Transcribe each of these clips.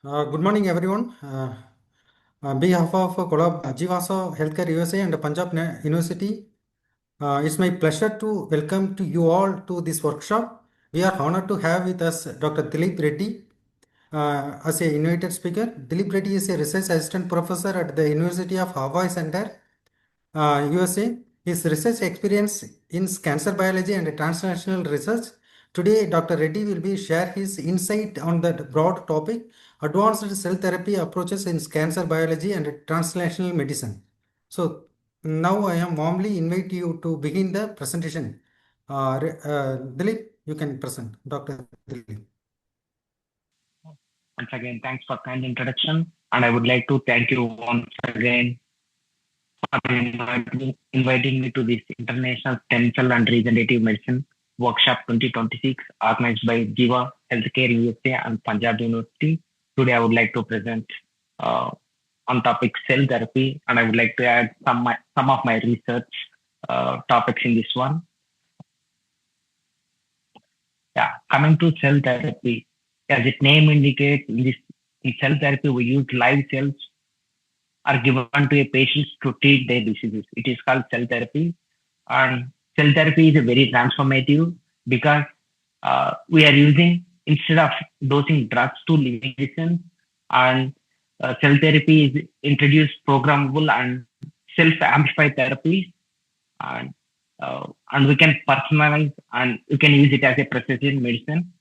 Good morning, everyone. On behalf of Jeevasa Healthcare USA and Punjab University, it's my pleasure to welcome to you all to this workshop. We are honored to have with us Dr. Dileep Reddy as a invited speaker. Dileep Reddy is a research assistant professor at the University of Hawaii Center, USA. His research experience in cancer biology and translational research. Today, Dr. Reddy will be share his insight on the broad topic, advanced cell therapy approaches in cancer biology and translational medicine. So now I am warmly invite you to begin the presentation. Dileep, you can present, Dr. Dileep. Once again, thanks for kind introduction, and I would like to thank you once again for inviting me to this International Stem Cell and Regenerative Medicine Workshop 2026 organized by Jeeva Healthcare USA and Punjab University. Today, I would like to present on topic cell therapy, and I would like to add some of my research topics in this one. Yeah, coming to cell therapy, as its name indicates, in cell therapy we use live cells are given to a patient to treat their diseases. It is called cell therapy, and cell therapy is a very transformative because we are using, instead of dosing drugs to living medicine, and cell therapy is introduced programmable and self-amplified therapies, and we can personalize and we can use it as a precision medicine.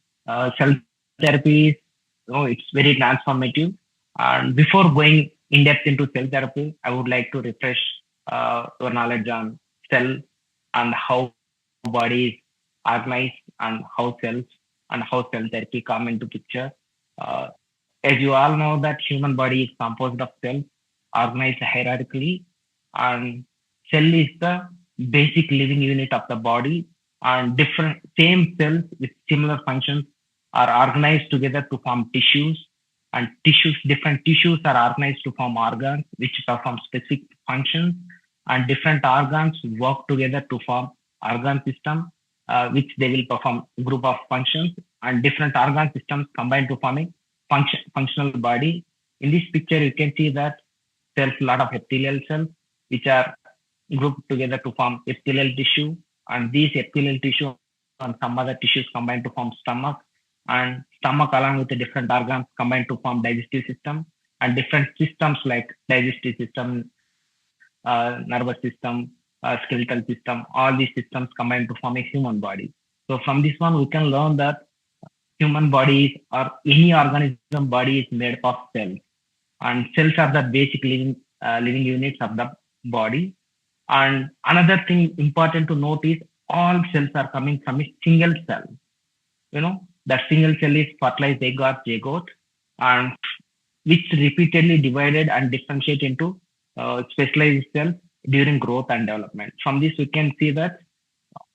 Cell therapy is, it's very transformative. And before going in depth into cell therapy, I would like to refresh your knowledge on cell and how body is organized and how cells and how cell therapy come into picture. As you all know that human body is composed of cells organized hierarchically, and cell is the basic living unit of the body, and different same cells with similar functions are organized together to form tissues, and different tissues are organized to form organs which perform specific functions, and different organs work together to form organ system which they will perform group of functions, and different organ systems combine to form a functional body. In this picture you can see that there's a lot of epithelial cells which are grouped together to form epithelial tissue, and these epithelial tissue and some other tissues combine to form stomach, and stomach along with the different organs combine to form digestive system, and different systems like digestive system, nervous system, skeletal system, all these systems combine to form a human body. So from this one we can learn that human bodies or any organism body is made up of cells, and cells are the basic living units of the body. And another thing important to note is all cells are coming from a single cell. That single cell is fertilized egg or zygote, and which repeatedly divided and differentiate into specialized cells during growth and development. From this, we can see that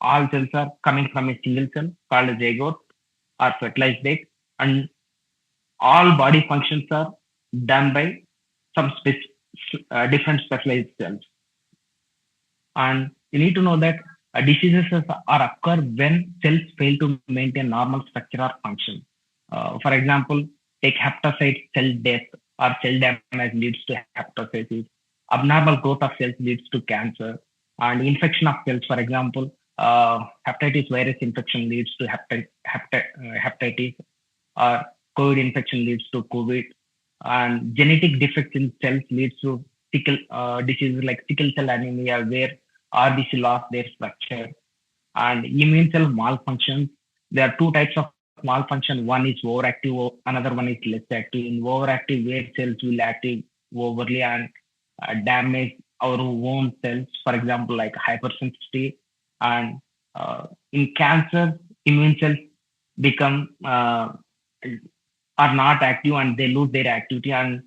all cells are coming from a single cell called a zygote or fertilized egg, and all body functions are done by some different specialized cells. And you need to know that diseases are occur when cells fail to maintain normal structure or function. For example, take hepatocyte cell death or cell damage leads to hepatocytosis. Abnormal growth of cells leads to cancer, and infection of cells, for example, hepatitis virus infection leads to hepatitis, or COVID infection leads to COVID, and genetic defects in cells leads to diseases like sickle cell anemia, where RBC lost their structure, and immune cell malfunctions. There are two types of malfunction. One is overactive, another one is less active. In overactive, where cells will active overly and damage our own cells, for example, like hypersensitivity. And in cancer, immune cells become are not active and they lose their activity, and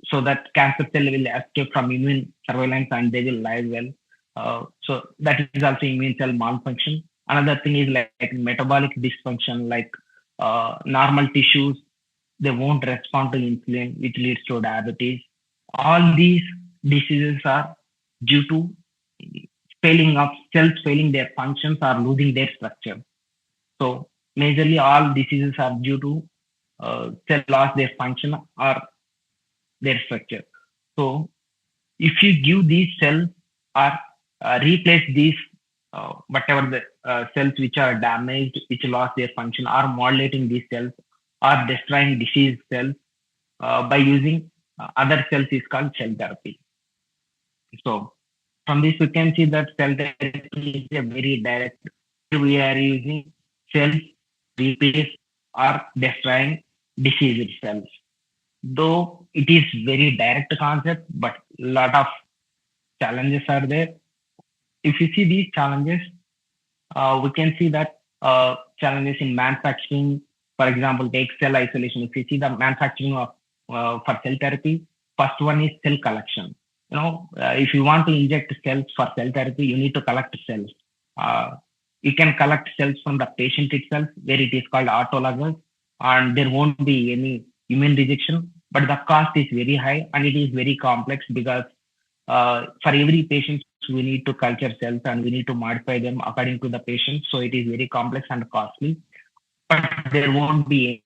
so that cancer cell will escape from immune surveillance and they will live well. So that is also immune cell malfunction. Another thing is like metabolic dysfunction, like normal tissues, they won't respond to insulin, which leads to diabetes. All these diseases are due to failing of cells, failing their functions or losing their structure. So majorly all diseases are due to cell lost their function or their structure. So if you give these cells or replace these whatever the cells which are damaged, which lost their function, or modulating these cells or destroying diseased cells by using other cells is called cell therapy. So from this we can see that cell therapy is a very direct. We are using cells replace or destroying diseased cells. Though it is very direct concept, but lot of challenges are there. If you see these challenges, we can see that challenges in manufacturing, for example, take cell isolation. If you see the manufacturing of for cell therapy, first one is cell collection. If you want to inject cells for cell therapy, you need to collect cells. Uh, you can collect cells from the patient itself, where it is called autologous, and there won't be any immune rejection. But the cost is very high and it is very complex because for every patient we need to culture cells and we need to modify them according to the patient. So it is very complex and costly, but there won't be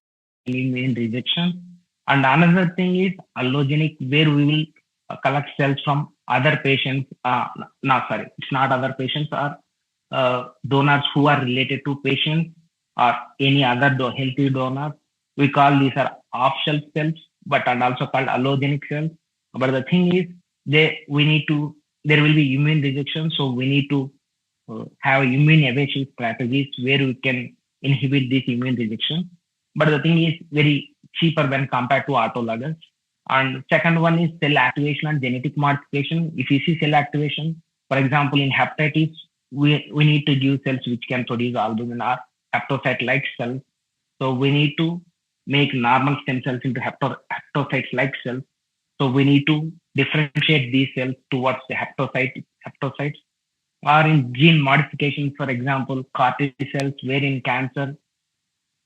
any immune rejection. And another thing is allogenic, where we will collect cells from other patients. No, sorry, it's not other patients or donors who are related to patients or any other healthy donor. We call these are off-shelf cells, but and also called allogenic cells. But the thing is, we need to there will be immune rejection, so we need to have immune evasion strategies where we can inhibit this immune rejection. But the thing is very cheaper when compared to autologous. And second one is cell activation and genetic modification. If you see cell activation, for example, in hepatitis, we need to give cells which can produce albumin or hepatocyte-like cells. So we need to make normal stem cells into hepatocytes-like cells. So we need to differentiate these cells towards the hepatocytes. Or in gene modification, for example, CAR T cells, where in cancer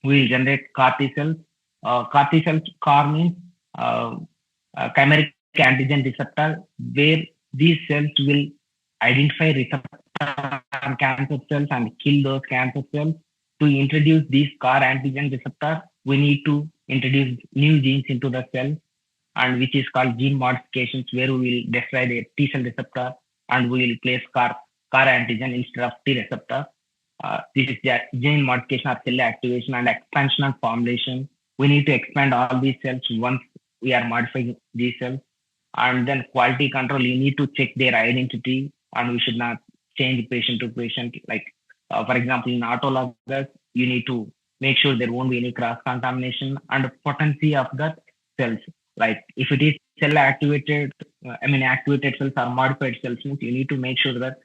we will generate CAR T cells. CAR T cells, CAR means chimeric antigen receptor, where these cells will identify receptor on cancer cells and kill those cancer cells. To introduce these CAR antigen receptor, we need to introduce new genes into the cell, and which is called gene modifications, where we will destroy the T cell receptor and we will place CAR antigen instead of T receptor. This is gene modification or cell activation and expansion and formulation. We need to expand all these cells once we are modifying these cells. And then quality control, you need to check their identity, and we should not change patient to patient. Like, for example, in autologous, you need to make sure there won't be any cross contamination and potency of the cells. Like if it is cell activated, activated cells or modified cells, means you need to make sure that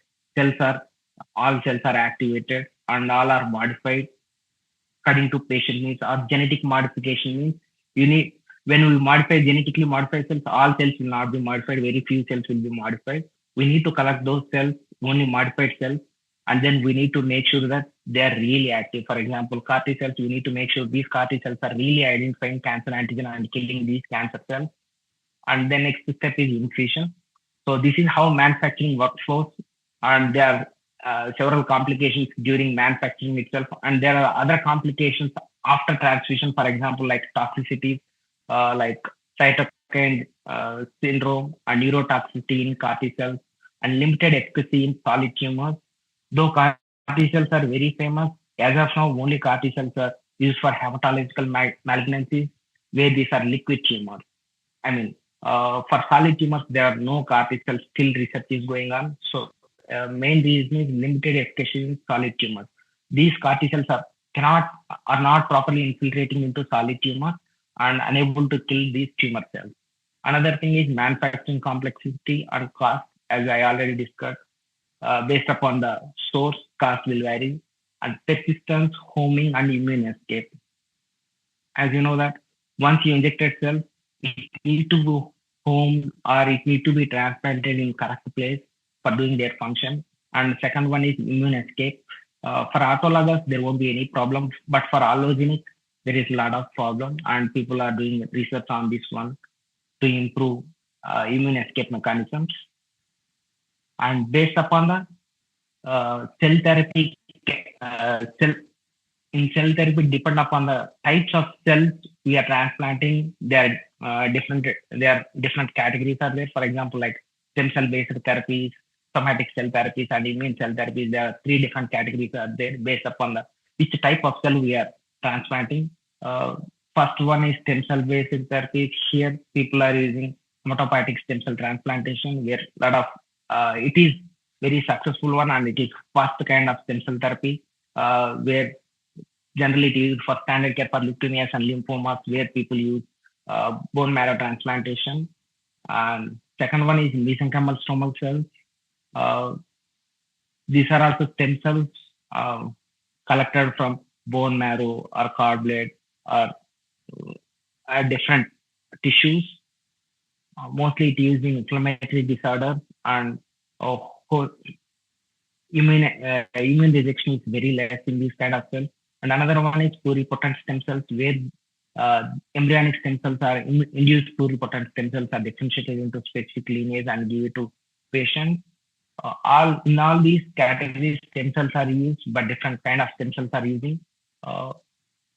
all cells are activated and all are modified according to patient needs. Or genetic modification means when we genetically modify cells, all cells will not be modified, very few cells will be modified. We need to collect those cells, only modified cells, and then we need to make sure that they are really active. For example, CAR T cells, we need to make sure these CAR T cells are really identifying cancer antigen and killing these cancer cells. And then next step is infusion. So this is how manufacturing workflows, and there are several complications during manufacturing itself, and there are other complications after transfusion, for example, like toxicity, like cytokine syndrome and neurotoxicity in CAR T cells, and limited efficacy in solid tumors. Though CAR T cells are very famous, as of now, only CAR T cells are used for hematological malignancies, where these are liquid tumors. For solid tumors, there are no CAR T cells, still research is going on. So, main reason is limited efficacy in solid tumors. These CAR T cells are not properly infiltrating into solid tumors and unable to kill these tumor cells. Another thing is manufacturing complexity and cost, as I already discussed. Based upon the source, cost will vary, and persistence, homing, and immune escape. As you know that once you injected cells, it need to be homed or it need to be transplanted in correct place for doing their function. And second one is immune escape. For autologous, there won't be any problem, but for allogenic, there is a lot of problem, and people are doing research on this one to improve immune escape mechanisms. And based upon the cell therapy, cell therapy depend upon the types of cells we are transplanting, there are different categories are there. For example, like stem cell based therapies, somatic cell therapies, and immune cell therapies. There are three different categories are there based upon the which type of cell we are transplanting. Uh, First one is stem cell based therapy. Here, people are using hematopoietic stem cell transplantation, where a lot of it is very successful one, and it is first kind of stem cell therapy where generally it is used for standard care for leukemias and lymphomas, where people use bone marrow transplantation. And second one is mesenchymal stromal cells. Uh, these are also stem cells collected from bone marrow or cord blood or different tissues. Mostly it is used in inflammatory disorder and uh, immune rejection is very less in these kind of cells. And another one is pluripotent stem cells, where embryonic stem cells are induced pluripotent stem cells are differentiated into specific lineage and give it to patients. All in all these categories, stem cells are used, but different kind of stem cells are using. Uh,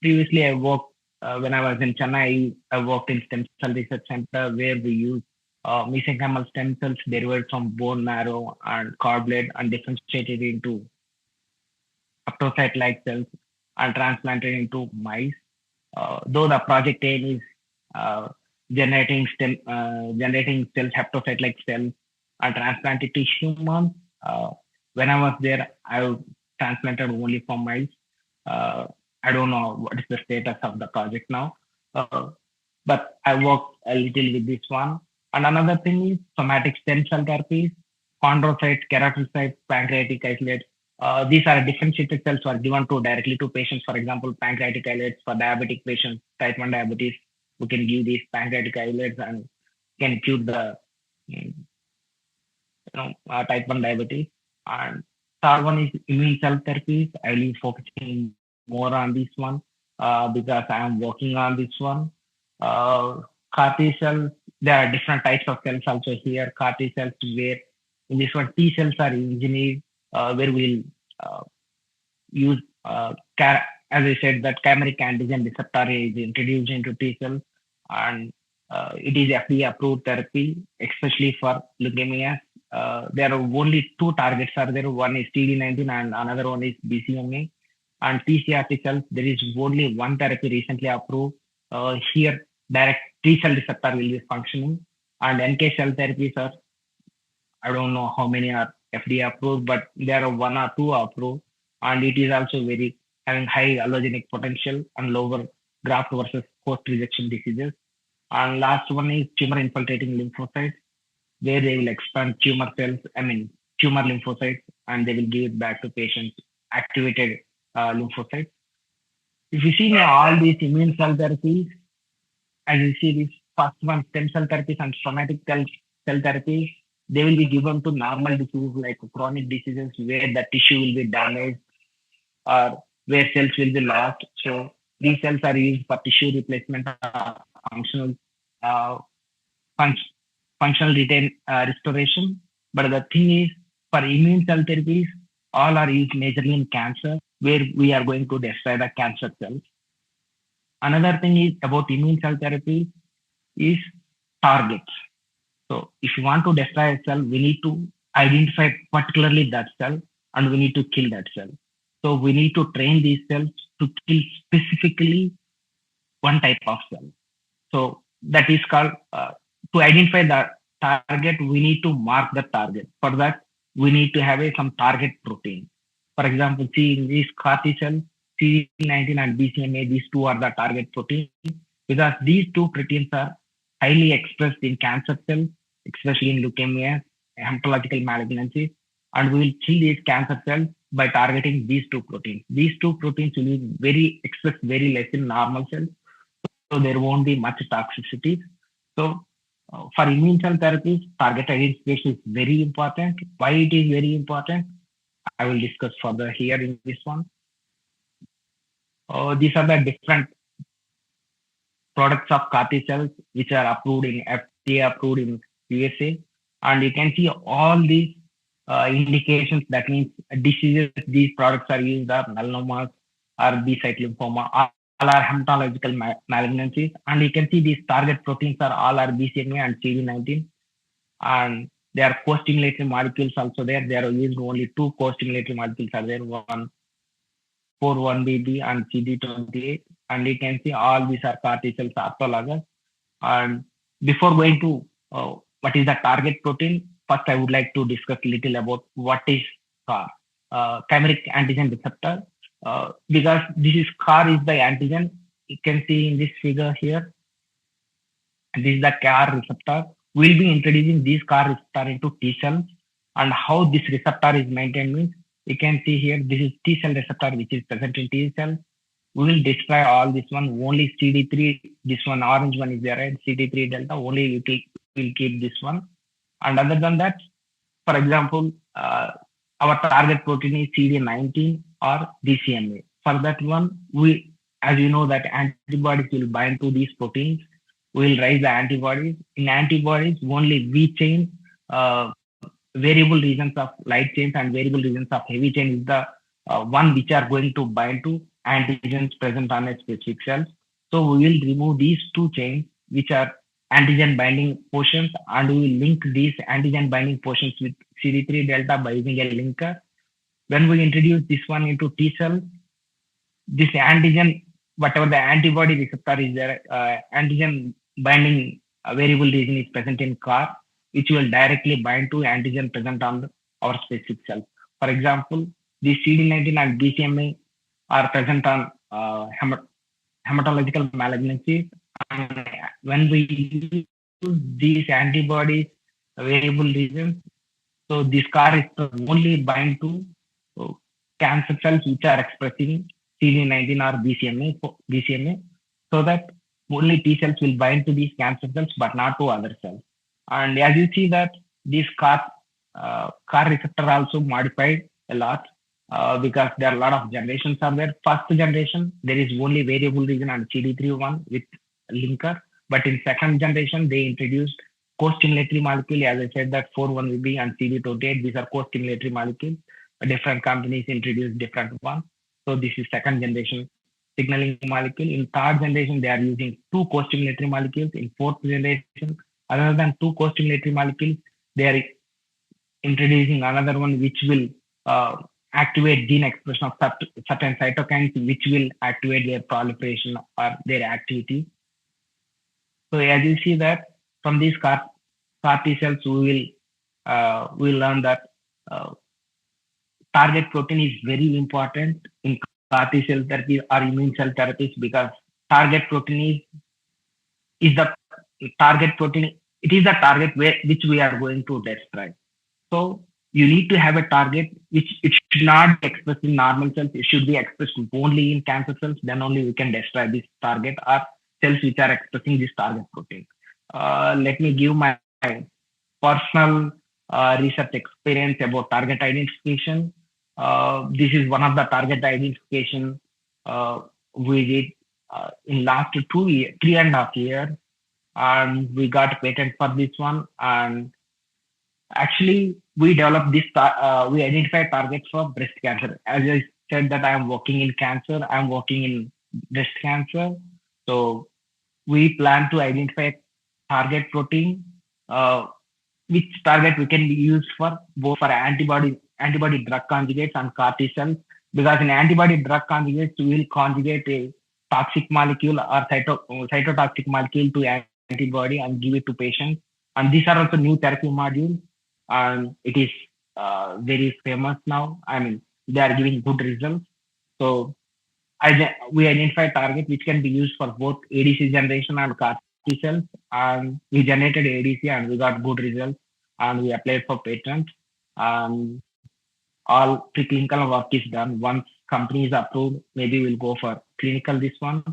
Previously, I worked when I was in Chennai. I worked in stem cell research center where we use mesenchymal stem cells derived from bone marrow and cord blood and differentiated into haptocyte-like cells and transplanted into mice. Though the project aim is uh, generating cells, haptocyte-like cells, and transplanted to humans. Uh, when I was there, I transplanted only from mice. Uh, I don't know what is the status of the project now, but I worked a little with this one. And another thing is somatic stem cell therapies, chondrocytes, keratocytes, pancreatic islets. These are differentiated cells are given to directly to patients. For example, pancreatic islets for diabetic patients, type 1 diabetes. We can give these pancreatic islets and can cure the type 1 diabetes. And third one is immune cell therapies. I will be focusing more on this one because I am working on this one. CAR T cells, there are different types of cells also here. CAR T cells, where in this one T cells are engineered, where we'll uh, use, as I said, that chimeric antigen receptor is introduced into T cells, and it is FDA approved therapy, especially for leukemia. There are only two targets are there. One is CD19 and another one is BCMA. And TCR-T cells, there is only one therapy recently approved. Here, direct T cell receptor will be functioning. And NK cell therapies are, I don't know how many are FDA approved, but there are one or two approved. And it is also very having high allogenic potential and lower graft versus host rejection diseases. And last one is tumor infiltrating lymphocytes, where they will expand tumor cells, tumor lymphocytes, and they will give it back to patients, activated lymphocytes. If you see now all these immune cell therapies, as you see this first one, stem cell therapies and somatic cell therapies, they will be given to normal diseases like chronic diseases where the tissue will be damaged or where cells will be lost. So these cells are used for tissue replacement, functional uh, func- functional restoration. But the thing is, for immune cell therapies, all are used majorly in cancer, where we are going to destroy the cancer cells. Another thing is about immune cell therapy is targets. So if you want to destroy a cell, we need to identify particularly that cell and we need to kill that cell. So we need to train these cells to kill specifically one type of cell. So that is called to identify the target, we need to mark the target. For that, we need to have some target protein. For example, see in these CAR T cells, CD19 and BCMA, these two are the target protein because these two proteins are highly expressed in cancer cells, especially in leukemia, hematological malignancies, and we will kill these cancer cells by targeting these two proteins. These two proteins will be very expressed very less in normal cells, so there won't be much toxicity. So for immune cell therapies, target identification is very important. Why it is very important, I will discuss further here in this one. These are the different products of CAR T cells which are approved in FDA approved in USA, and you can see all these indications. That means diseases these products are used are melanomas or B-site lymphoma are hematological malignancies, and you can see these target proteins are all are BCMA and CD19, and there are co-stimulatory molecules also there. There are used only two co-stimulatory molecules are there, one 4-1BB and CD28, and you can see all these are CAR T cells orthologous. And before going to what is the target protein, first I would like to discuss a little about what is CAR, chimeric antigen receptor, because this is CAR is the antigen. You can see in this figure here, this is the CAR receptor. We'll be introducing this CAR receptor into T cells, and how this receptor is maintained means you can see here this is T cell receptor which is present in T cells. We will destroy all this one. Only CD3, this one orange one is there, right? CD3 delta. Only you will keep this one. And other than that, for example, our target protein is CD19 or BCMA. For that one, we, as you know, that antibodies will bind to these proteins. We will raise the antibodies. In antibodies, only V chain, variable regions of light chains and variable regions of heavy chain is the one which are going to bind to antigens present on a specific cells. So we will remove these two chains which are antigen binding portions, and we will link these antigen binding portions with CD3 delta by using a linker. When we introduce this one into T cell, this antigen, whatever the antibody receptor is there, antigen binding variable region is present in CAR, which will directly bind to antigen present on our specific cells. For example, the CD19 and BCMA are present on hematological malignancies. And when we use these antibodies, variable regions, so this CAR is only bind to cancer cells which are expressing CD19 or BCMA, so that only T cells will bind to these cancer cells, but not to other cells. And as you see that this CAR receptor also modified a lot, because there are a lot of generations are there. First generation, there is only variable region and CD3 one with linker. But in second generation, they introduced co-stimulatory molecule. As I said, that 4-1BB and CD28, these are co-stimulatory molecules. Different companies introduced different ones. So this is second generation signaling molecule. In third generation, they are using two co-stimulatory molecules. In fourth generation, other than two co-stimulatory molecules, they are introducing another one which will activate gene expression of certain cytokines, which will activate their proliferation or their activity. So as you see that from these CAR T cells, we will learn that target protein is very important in CAR T cell therapy or immune cell therapies, because target protein is the target protein. It is the target which we are going to destroy. So you need to have a target which it should not be expressed in normal cells. It should be expressed only in cancer cells. Then only we can destroy this target or cells which are expressing this target protein. Let me give my personal research experience about target identification. This is one of the target identification we did in last 3.5 years, and we got a patent for this one. And actually, we developed this. We identified targets for breast cancer. As I said that I am working in cancer, I am working in breast cancer. So we plan to identify target protein, which target we can use for both for antibody drug conjugates and CAR T cells. Because in antibody drug conjugates, we will conjugate a toxic molecule or cytotoxic molecule to antibody and give it to patients. And these are also new therapy modules, and it is very famous now. I mean, they are giving good results. So we identify target which can be used for both ADC generation and CAR T cells, and we generated ADC and we got good results, and we applied for patents. All preclinical work is done. Once company is approved, maybe we'll go for clinical this one.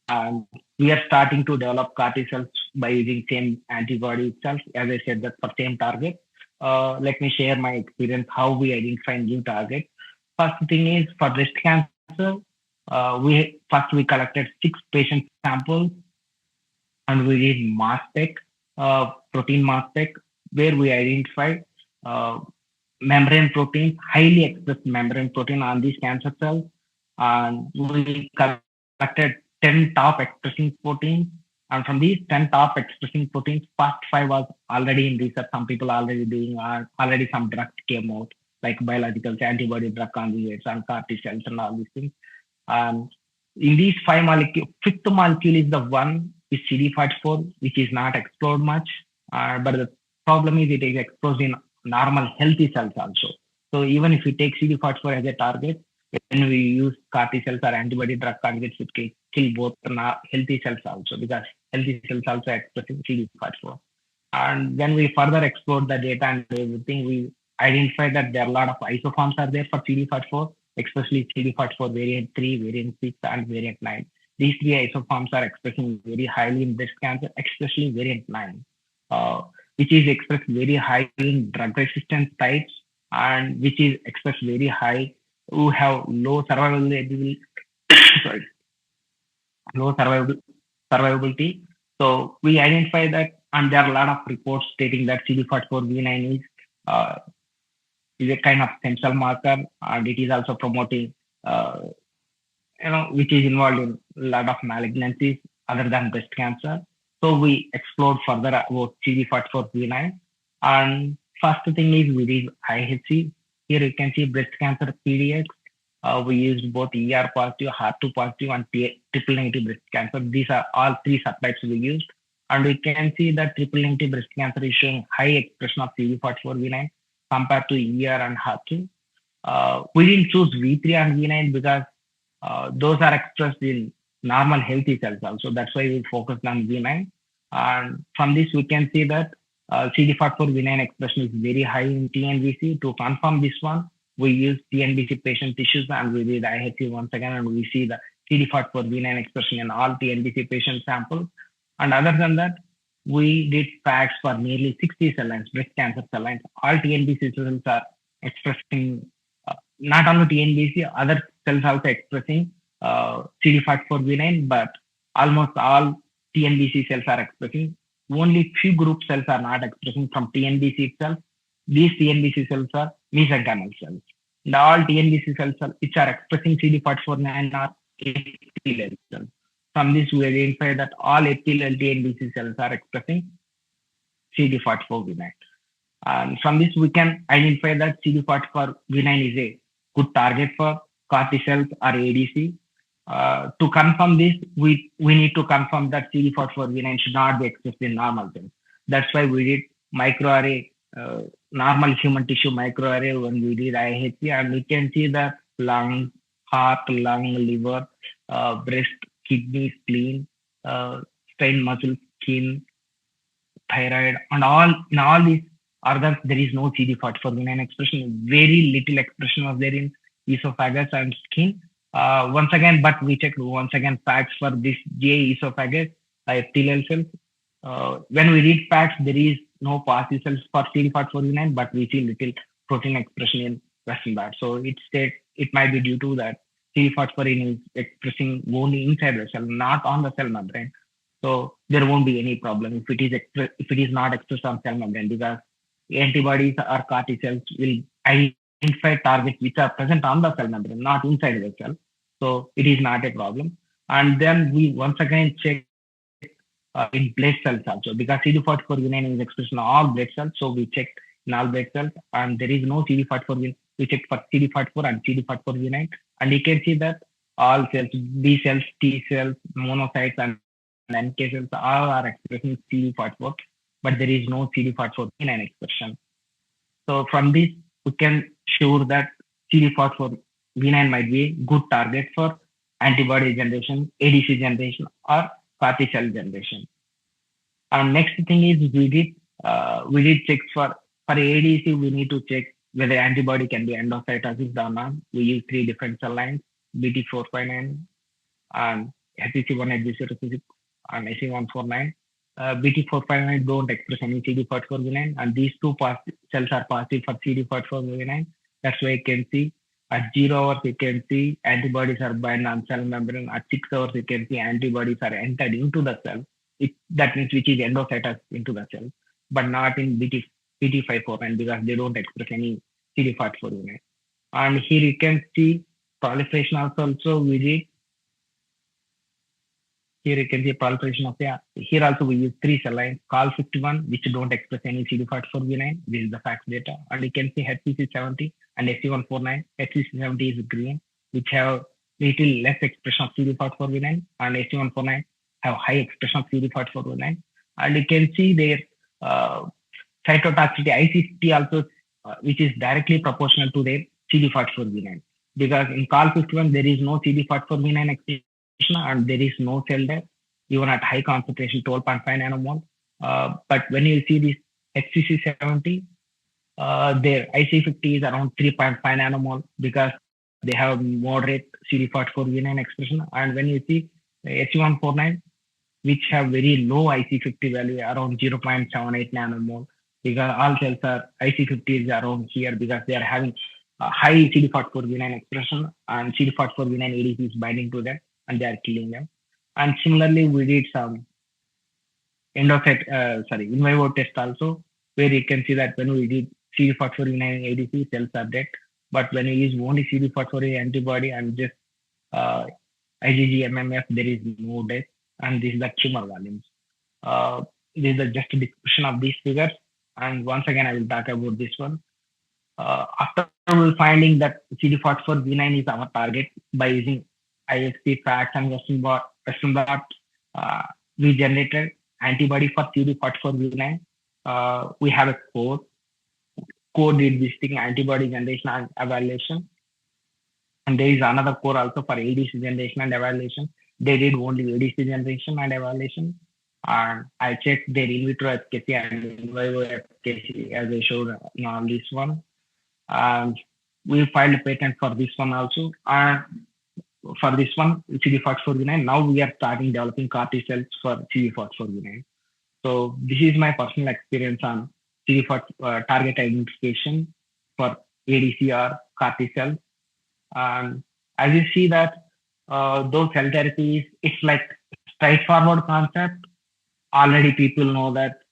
And we are starting to develop CAR T cells by using same antibody itself. As I said, that for same target. Let me share my experience how we identify new target. First thing is for breast cancer, we collected 6 patient samples, and we did mass spec, protein mass spec, where we identified membrane proteins, highly expressed membrane protein on these cancer cells, and we collected 10 top expressing proteins. And from these 10 top expressing proteins, first five was already in research. Some people already doing, already some drugs came out, like biologicals, antibody drug conjugates, and CAR T cells, and all these things. In these five molecules, fifth molecule is the one is CD44, which is not explored much. But the problem is it is exposed in normal healthy cells also. So even if we take CD44 as a target, when we use CAR T cells or antibody drug conjugates, it can kill both healthy cells also, because healthy cells also expressing CD44. And when we further explored the data and everything, we identified that there are a lot of isoforms are there for CD44, especially CD44 variant 3, variant 6, and variant 9. These three isoforms are expressing very highly in breast cancer, especially variant 9, which is expressed very high in drug resistance types, and which is expressed very high who have low survivability, sorry, low survivability. So we identify that, and there are a lot of reports stating that CD44V9 is a kind of stem cell marker, and it is also promoting, which is involved in a lot of malignancies other than breast cancer. So we explored further about CD44V9, and first thing is we did IHC. Here you can see breast cancer PDX. We used both ER positive, HER2 positive, and triple negative breast cancer. These are all three subtypes we used. And we can see that triple negative breast cancer is showing high expression of CD44V9 compared to ER and HER2. We didn't choose V3 and V9 because those are expressed in normal healthy cells also. That's why we focused on V9. And from this, we can see that CD44V9 expression is very high in TNBC. To confirm this one, we used TNBC patient tissues and we did IHC once again, and we see the CD44V9 expression in all TNBC patient samples. And other than that, we did FACS for nearly 60 cell lines, breast cancer cell lines. All TNBC cells are expressing, not only TNBC, other cells also expressing CD44V9, but almost all TNBC cells are expressing. Only few group cells are not expressing from TNBC itself. These TNBC cells are mesenchymal cells. And all TNBC cells which are expressing CD44V9 are epithelial cells. From this, we identify that all epithelial TNBC cells are expressing CD44V9. And from this, we can identify that CD44V9 is a good target for CAR T cells or ADC. To confirm this, we need to confirm that CD44V9 should not be expressed in normal cells. That's why we did microarray, normal human tissue microarray when we did IHC, and we can see that lung, heart, lung, liver, breast, kidney, spleen, spine muscle, skin, thyroid, and in all these organs, there is no CD44V9 expression. Very little expression was there in esophagus and skin. Once again, but we checked once again facts for this GI esophagus, epithelial cells. When we read facts, there is no positive cells for CD44V9, but we see little protein expression in Western blot. So it might be due to that CD44 is expressing only inside the cell, not on the cell membrane. So there won't be any problem if it is not expressed on cell membrane, because antibodies or CAR T cells will identify targets which are present on the cell membrane, not inside the cell. So it is not a problem. And then we once again check in blood cells also, because CD44V9 is expressed in all blood cells. So we checked in all blood cells, and there is no CD44V9. We checked for CD44 and CD44V9, and you can see that all cells, B cells, T cells, monocytes, and NK cells all are expressing CD44, but there is no CD44V9 expression. So from this, we can show that CD44V9 might be a good target for antibody generation, ADC generation, or CAR T cell generation. And next thing is we did checks for ADC. We need to check whether antibody can be endocytosis or not. We use 3 different cell lines: BT459 and SEC18066 and SE149. BT459 don't express any CD44V9, and these two cells are positive for CD44V9. That's why you can see at 0 hours you can see antibodies are bound on cell membrane. At 6 hours you can see antibodies are entered into the cell. That means which is endocytosed into the cell, but not in BT549, because they don't express any CD44V9. And here you can see proliferation also we did Here you can see proliferation of here also we use 3 cell lines, COL51, which don't express any CD44V9. This is the fact data. And you can see HCC70 and SC149. HCC70 is green, which have little less expression of CD44V9, and SC149 have high expression of CD44V9. And you can see their cytotoxicity, IC50 also, which is directly proportional to their CD44V9. Because in COL51, there is no CD44V9 expression and there is no cell death, even at high concentration, 12.5 nanomole. But when you see this HCC70, their IC50 is around 3.5 nanomole because they have moderate CD44V9 expression. And when you see SC149, which have very low IC50 value, around 0.78 nanomole, because all cells are IC50 is around here because they are having a high CD44V9 expression, and CD44V9 ADC is binding to them and they are killing them. And similarly, we did some in vivo test also, where you can see that when we did CD44V9 ADC, cells are dead. But when we use only CD44 antibody and just IgG MMF, there is no death. And this is the tumor volumes. This is just a description of these figures. And once again, I will talk about this one. After finding that CD44V9 is our target by using ISP, FACS, and Western blot regenerated antibody for CD44V9. We have a core did this thing, antibody generation and evaluation. And there is another core also for ADC generation and evaluation. They did only ADC generation and evaluation. And I checked their in vitro efficacy and in vivo efficacy as I showed on this one. And we filed a patent for this one also. And for this one, CD44V9, now we are starting developing CAR T cells for CD44V9. So this is my personal experience on CD4 target identification for ADC or CAR T cells. And as you see that those cell therapies, it's like straightforward concept. Already people know that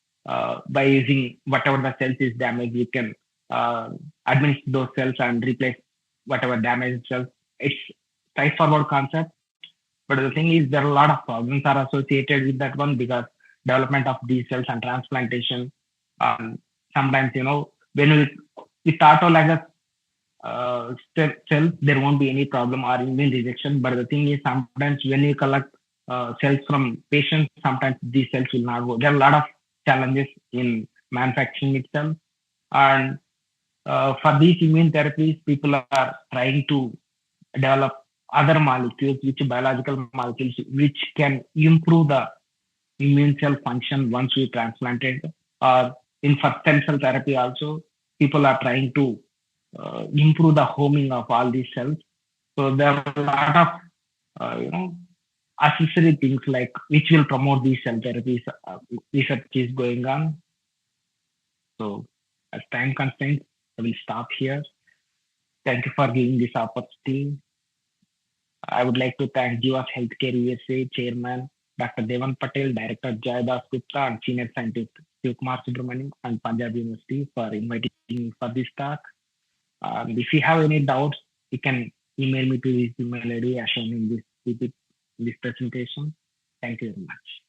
by using whatever the cells is damaged, you can administer those cells and replace whatever damaged cells. It's straightforward concept. But the thing is, there are a lot of problems are associated with that one because development of these cells and transplantation. Sometimes, when with autologous cells, there won't be any problem or immune rejection. But the thing is, sometimes when you collect cells from patients, sometimes these cells will not work. There are a lot of challenges in manufacturing itself. And for these immune therapies, people are trying to develop other molecules, biological molecules, which can improve the immune cell function once we transplanted. In for stem cell therapy also, people are trying to improve the homing of all these cells. So there are a lot of, accessory things like which will promote these cell therapies. Research is going on. So as time constraints, I will stop here. Thank you for giving this opportunity. I would like to thank Jeevasa Healthcare USA Chairman Dr. Devan Patel, Director Jaydas Gupta, and Senior Scientist Kumar Subramanian and Punjab University for inviting me for this talk. If you have any doubts, you can email me to this email ID as shown in this presentation. Thank you very much.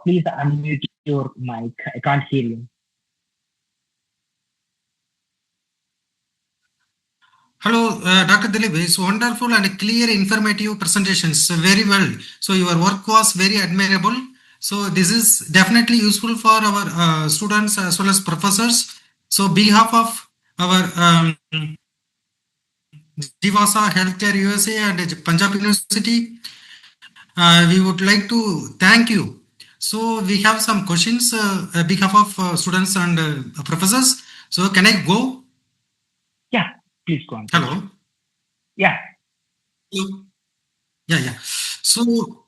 Please unmute your mic. I can't hear you. Hello, Dr. Dileep. It's wonderful and clear, informative presentations. Very well. So your work was very admirable. So this is definitely useful for our students as well as professors. So behalf of our Jeevasa Healthcare USA and Punjab University, we would like to thank you. So we have some questions on behalf of students and professors. So can I go? Yeah, please go on. Hello. Yeah. Yeah. So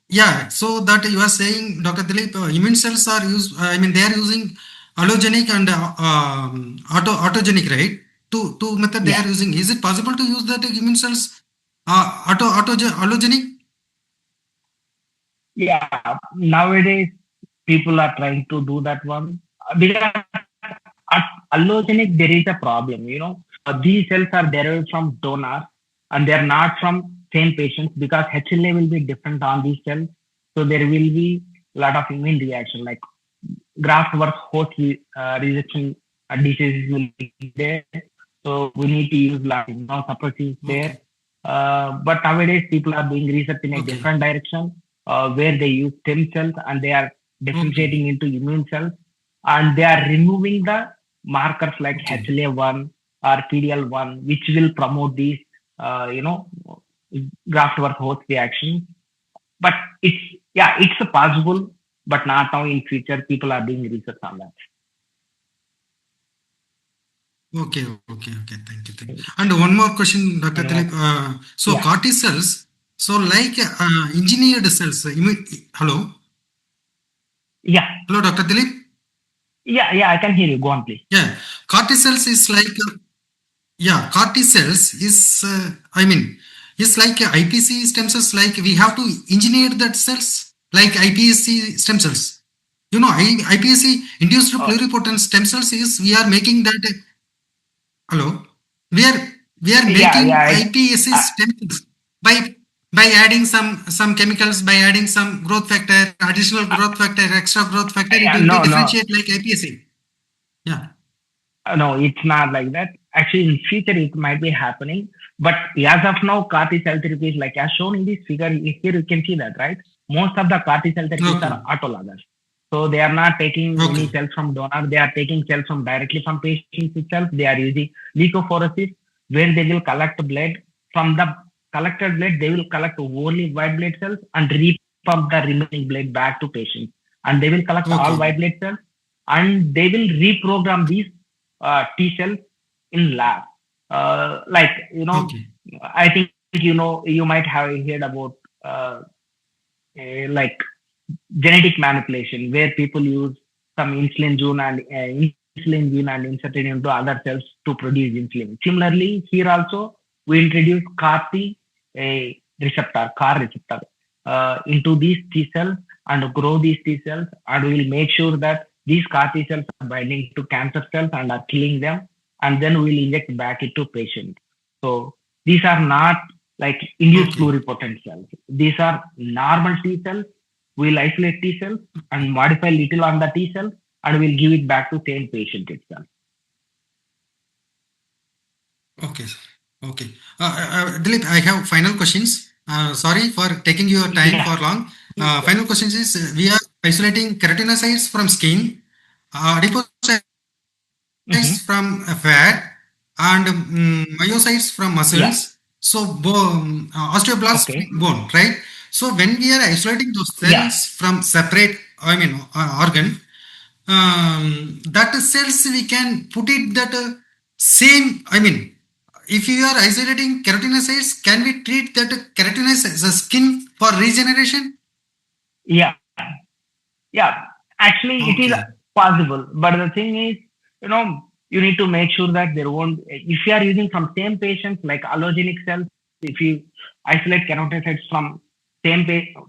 that you are saying, Dr. Dileep, immune cells are used. They are using allogenic and autogenic, right? Two method they are using. Is it possible to use that immune cells allogenic? Yeah, nowadays people are trying to do that one because at allogenic there is a problem. These cells are derived from donors and they are not from same patients because HLA will be different on these cells. So there will be a lot of immune reaction like graft versus host rejection diseases will be there. So we need to use like immunosuppressives there. Okay. But nowadays people are doing research in a Okay. different direction where they use stem cells and they are Okay. differentiating into immune cells and they are removing the markers like Okay. HLA1 or PDL1, which will promote these, uh, you know, graft versus host reactions. But it's possible, but not now. In future, people are doing research on that. Okay. Okay. Okay. Thank you. Thank you. And one more question, Dr. Anyone? Dilip. So Yeah, CAR T cells, so like engineered cells. Hello. yeah, Hello, Dr. Dilip. yeah. I can hear you. Go on, please. Yeah. CAR T cells is like yeah, CAR T cells is, it's like iPSC stem cells, like we have to engineer that cells, like iPSC stem cells. iPSC induced Oh, pluripotent stem cells is we are making that. Hello, we are we are yeah, making yeah. iPSC Uh, stem cells by adding some chemicals, by adding some growth factor, additional growth factor, extra growth factor. It yeah, will be no, no. differentiate like iPSC. Yeah. No, it's not like that. Actually, in future it might be happening, but as of now, CAR T cell therapies, like as shown in this figure here, you can see that, right? Most of the CAR T cell therapies Okay. are autologous, so they are not taking Okay. any cells from donor. They are taking cells from directly from patients itself. They are using leukapheresis, where they will collect blood from the collected blood. They will collect only white blood cells and repump the remaining blood back to patients, and they will collect all Okay. white blood cells and they will reprogram these T cells in lab. Like Okay. I think you might have heard about uh, like genetic manipulation, where people use some insulin gene and insert it into other cells to produce insulin. Similarly, here also we introduce CAR-T CAR receptor into these T cells and grow these T cells, and we will make sure that these CAR T cells are binding to cancer cells and are killing them, and then we will inject back into patient. So these are not like induced Okay. pluripotent cells. These are normal T cells. We'll isolate T cells and modify little on the T cell, and we'll give it back to same patient itself. Okay. Okay. Dilip, I have final questions. Sorry for taking your time Yeah. for long. Yeah. Final questions is we are isolating keratinocytes from skin, adipocytes Mm-hmm. from fat, and myocytes from Yeah. muscles. So bone, osteoblasts Okay. from bone, right? So when we are isolating those Yeah. cells from separate, organ, that cells we can put it that same. If you are isolating keratinocytes, can we treat that keratinocytes as a skin for regeneration? Yeah. Yeah, actually, it is Okay. possible, but the thing is, you need to make sure that there won't. If you are using from same patients like allogenic cells, if you isolate keratinocytes from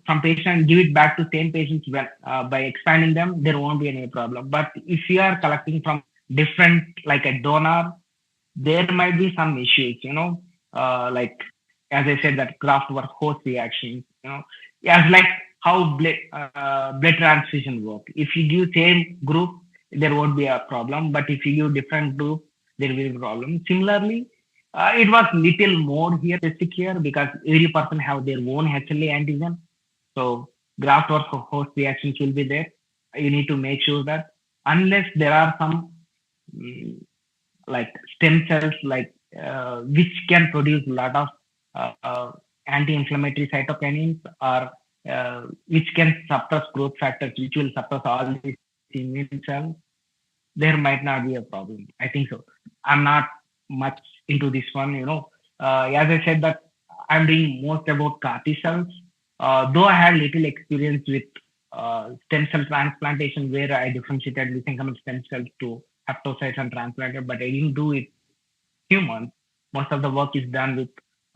from patient and give it back to same patients when by expanding them, there won't be any problem. But if you are collecting from different like a donor, there might be some issues, like as I said, that graft versus host reaction, as like how blood transfusion work. If you give same group, there won't be a problem, but if you give different group, there will be a problem. Similarly, it was little more here specific here because every person have their own HLA antigen, so graft versus host reactions will be there. You need to make sure that unless there are some mm, like stem cells like which can produce a lot of anti-inflammatory cytokinins or which can suppress growth factors which will suppress all these immune cells, there might not be a problem. I think so. I'm not much into this one, as I said that I'm doing most about CAR T cells, though I had little experience with stem cell transplantation where I differentiated mesenchymal stem cells to hepatocytes and transplanted, but I didn't do it humans. Most of the work is done with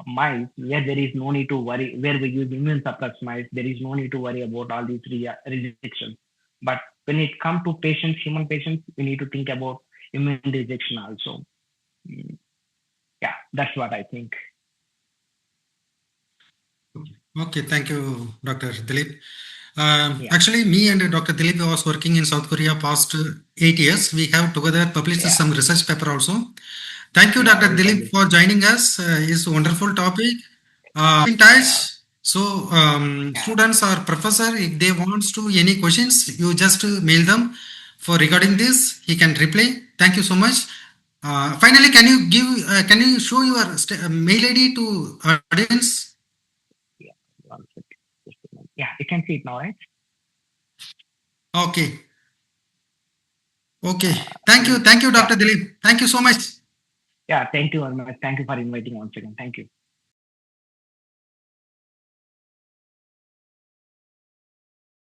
mice where there is no need to worry, where we use immune suppressed mice, there is no need to worry about all these rejections. But when it comes to patients, human patients, we need to think about immune rejection also. Mm, Yeah, that's what I think. Okay, thank you, Dr. Dileep. Yeah, Actually, me and Dr. Dileep was working in South Korea past 8 years. We have together published yeah, some research paper also. Thank you, yeah. Dr. We Dileep, publish. for joining us. It's a wonderful topic. In Yeah, touch. So, yeah. students or professor, if they wants to any questions, you just mail them. For regarding this, he can reply. Thank you so much. Finally, can you show your mail ID to audience? Yeah. One second. Just a minute. Yeah, you can see it now, right? Okay. Okay. Uh, Thank you, yeah, Dr. Dileep. Thank you so much. yeah. Thank you very much. Thank you for inviting once again. Thank you.